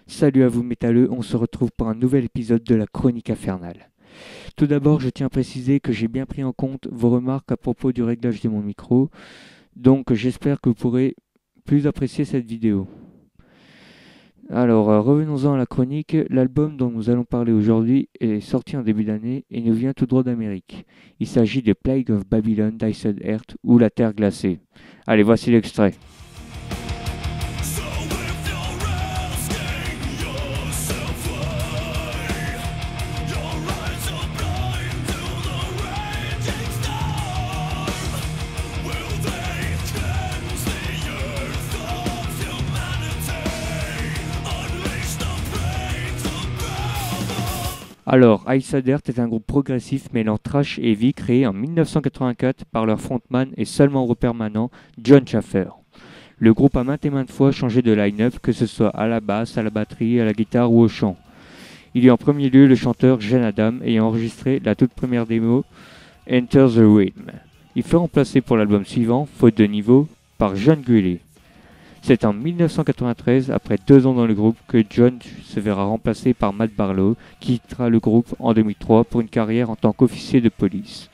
Salut à vous métalleux, on se retrouve pour un nouvel épisode de la Chronique Infernale. Tout d'abord, je tiens à préciser que j'ai bien pris en compte vos remarques à propos du réglage de mon micro, donc j'espère que vous pourrez plus apprécier cette vidéo. Alors, revenons-en à la chronique. L'album dont nous allons parler aujourd'hui est sorti en début d'année et nous vient tout droit d'Amérique. Il s'agit de Plague of Babylon d'Iced Earth ou La Terre glacée. Allez, voici l'extrait. Alors, Iced Earth est un groupe progressif mêlant thrash et heavy créé en 1984 par leur frontman et seulement permanent Jon Schaffer. Le groupe a maintes et maintes fois changé de line-up, que ce soit à la basse, à la batterie, à la guitare ou au chant. Il y a en premier lieu le chanteur Jen Adam ayant enregistré la toute première démo Enter the Rhythm. Il fut remplacé pour l'album suivant, faute de niveau, par John Greeley. C'est en 1993, après 2 ans dans le groupe, que John se verra remplacé par Matt Barlow, qui quittera le groupe en 2003 pour une carrière en tant qu'officier de police.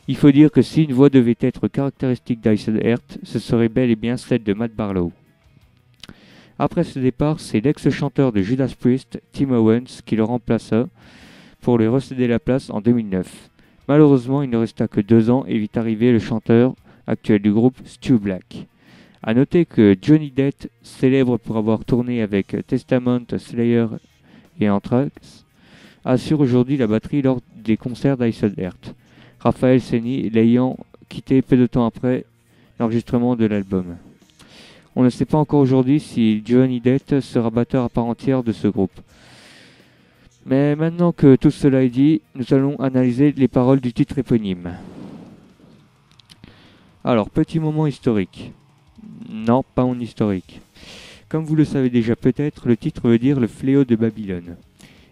Il faut dire que si une voix devait être caractéristique d'Iced Earth, ce serait bel et bien celle de Matt Barlow. Après ce départ, c'est l'ex-chanteur de Judas Priest, Tim Owens, qui le remplaça pour lui recéder la place en 2009. Malheureusement, il ne resta que 2 ans et vit arriver le chanteur actuel du groupe, Stu Black. A noter que Johnny Depp, célèbre pour avoir tourné avec Testament, Slayer et Anthrax, assure aujourd'hui la batterie lors des concerts d'Iced Earth, Raphaël Ceni l'ayant quitté peu de temps après l'enregistrement de l'album. On ne sait pas encore aujourd'hui si Johnny Depp sera batteur à part entière de ce groupe. Mais maintenant que tout cela est dit, nous allons analyser les paroles du titre éponyme. Alors, petit moment historique. Non, pas en historique. Comme vous le savez déjà peut-être, le titre veut dire le fléau de Babylone.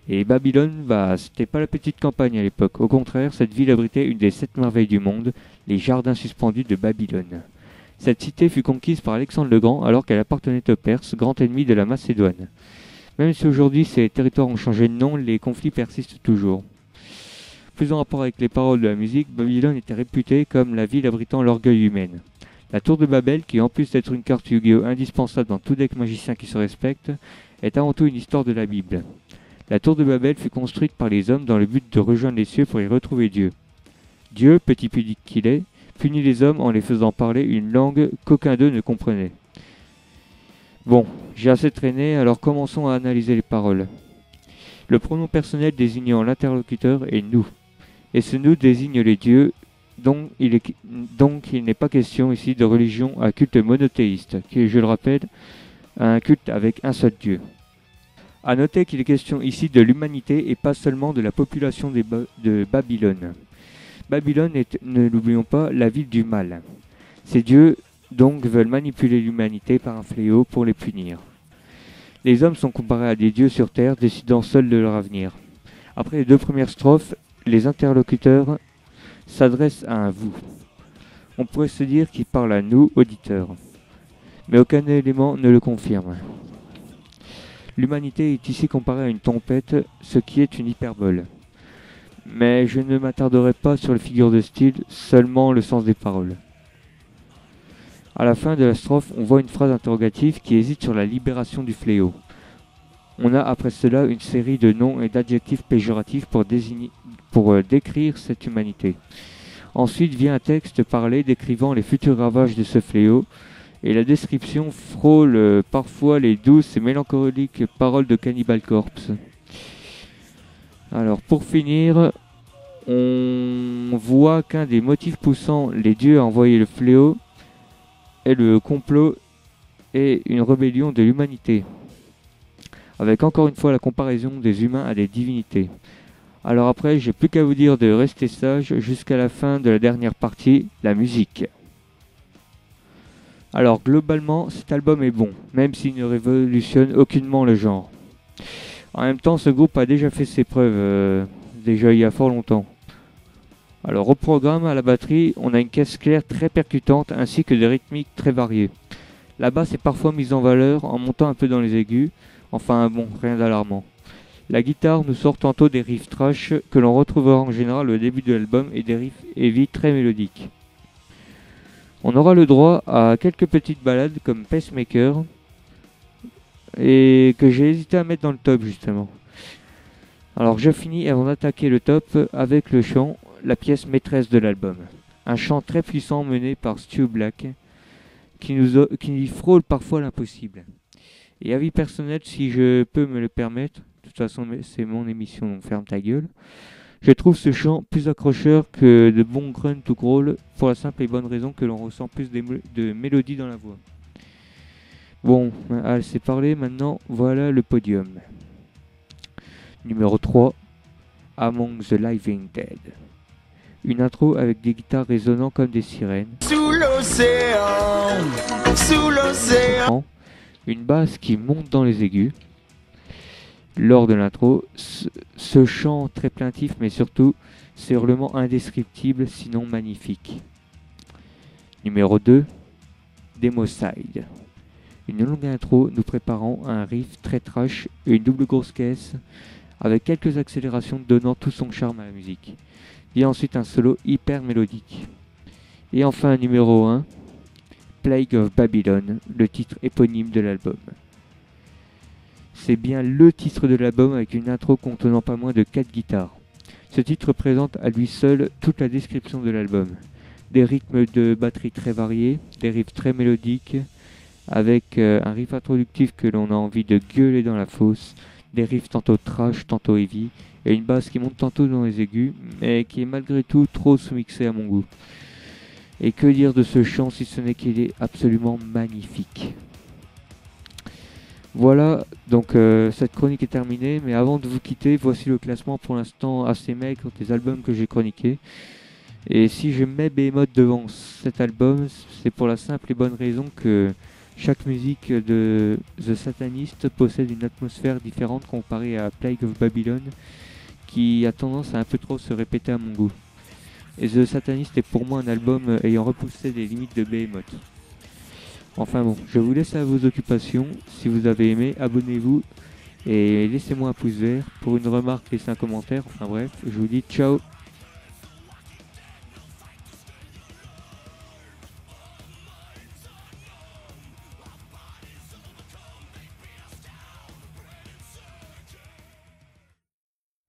Et Babylone, c'était pas la petite campagne à l'époque. Au contraire, cette ville abritait une des 7 merveilles du monde, les jardins suspendus de Babylone. Cette cité fut conquise par Alexandre le Grand alors qu'elle appartenait aux Perses, grand ennemi de la Macédoine. Même si aujourd'hui ces territoires ont changé de nom, les conflits persistent toujours. Plus en rapport avec les paroles de la musique, Babylone était réputée comme la ville abritant l'orgueil humain. La tour de Babel, qui en plus d'être une carte Yu-Gi-Oh indispensable dans tout deck magicien qui se respecte, est avant tout une histoire de la Bible. La tour de Babel fut construite par les hommes dans le but de rejoindre les cieux pour y retrouver Dieu. Dieu, petit pudique qu'il est, punit les hommes en les faisant parler une langue qu'aucun d'eux ne comprenait. Bon, j'ai assez traîné, alors commençons à analyser les paroles. Le pronom personnel désignant l'interlocuteur est nous, et ce nous désigne les dieux. Donc il n'est pas question ici de religion à culte monothéiste, qui est, je le rappelle, un culte avec un seul Dieu. A noter qu'il est question ici de l'humanité et pas seulement de la population de Babylone. Babylone est, ne l'oublions pas, la ville du mal. Ces dieux donc veulent manipuler l'humanité par un fléau pour les punir. Les hommes sont comparés à des dieux sur terre, décidant seuls de leur avenir. Après les 2 premières strophes, les interlocuteurs s'adresse à un vous. On pourrait se dire qu'il parle à nous, auditeurs. Mais aucun élément ne le confirme. L'humanité est ici comparée à une tempête, ce qui est une hyperbole. Mais je ne m'attarderai pas sur les figures de style, seulement le sens des paroles. À la fin de la strophe, on voit une phrase interrogative qui hésite sur la libération du fléau. On a après cela une série de noms et d'adjectifs péjoratifs pour décrire cette humanité. Ensuite vient un texte parlé décrivant les futurs ravages de ce fléau, et la description frôle parfois les douces et mélancoliques paroles de Cannibal Corpse. Alors pour finir, on voit qu'un des motifs poussant les dieux à envoyer le fléau est le complot et une rébellion de l'humanité, avec encore une fois la comparaison des humains à des divinités. Alors après, j'ai plus qu'à vous dire de rester sage jusqu'à la fin de la dernière partie, la musique. Alors globalement, cet album est bon, même s'il ne révolutionne aucunement le genre. En même temps, ce groupe a déjà fait ses preuves, déjà il y a fort longtemps. Alors au programme, à la batterie, on a une caisse claire très percutante ainsi que des rythmiques très variées. La basse est parfois mise en valeur en montant un peu dans les aigus. Enfin bon, rien d'alarmant. La guitare nous sort tantôt des riffs trash que l'on retrouvera en général au début de l'album et des riffs heavy très mélodiques. On aura le droit à quelques petites ballades comme Pacemaker et que j'ai hésité à mettre dans le top justement. Alors je finis avant d'attaquer le top avec le chant, la pièce maîtresse de l'album. Un chant très puissant mené par Stu Black qui frôle parfois l'impossible. Et avis personnel, si je peux me le permettre, de toute façon c'est mon émission donc ferme ta gueule, je trouve ce chant plus accrocheur que de bons grunts ou growls pour la simple et bonne raison que l'on ressent plus de mélodie dans la voix. Bon, c'est parlé, maintenant voilà le podium. Numéro 3, Among the Living Dead. Une intro avec des guitares résonnant comme des sirènes. Sous l'océan. Une basse qui monte dans les aigus. Lors de l'intro, ce chant très plaintif, mais surtout ces hurlements indescriptibles, sinon magnifiques. Numéro 2, Demoside. Une longue intro nous préparant à un riff très trash et une double grosse caisse avec quelques accélérations donnant tout son charme à la musique. Et ensuite un solo hyper mélodique. Et enfin numéro 1, Plague of Babylon, le titre éponyme de l'album. C'est bien le titre de l'album avec une intro contenant pas moins de 4 guitares. Ce titre présente à lui seul toute la description de l'album. Des rythmes de batterie très variés, des riffs très mélodiques, avec un riff introductif que l'on a envie de gueuler dans la fosse, des riffs tantôt trash, tantôt heavy, et une basse qui monte tantôt dans les aigus, mais qui est malgré tout trop sous-mixée à mon goût. Et que dire de ce chant si ce n'est qu'il est absolument magnifique. Voilà, donc cette chronique est terminée, mais avant de vous quitter, voici le classement pour l'instant assez maigre des albums que j'ai chroniqués. Et si je mets Behemoth devant cet album, c'est pour la simple et bonne raison que chaque musique de The Satanist possède une atmosphère différente comparée à Plague of Babylon, qui a tendance à un peu trop se répéter à mon goût. Et The Satanist est pour moi un album ayant repoussé les limites de Behemoth. Enfin bon, je vous laisse à vos occupations. Si vous avez aimé, abonnez-vous et laissez-moi un pouce vert. Pour une remarque, laissez un commentaire. Enfin bref, je vous dis ciao.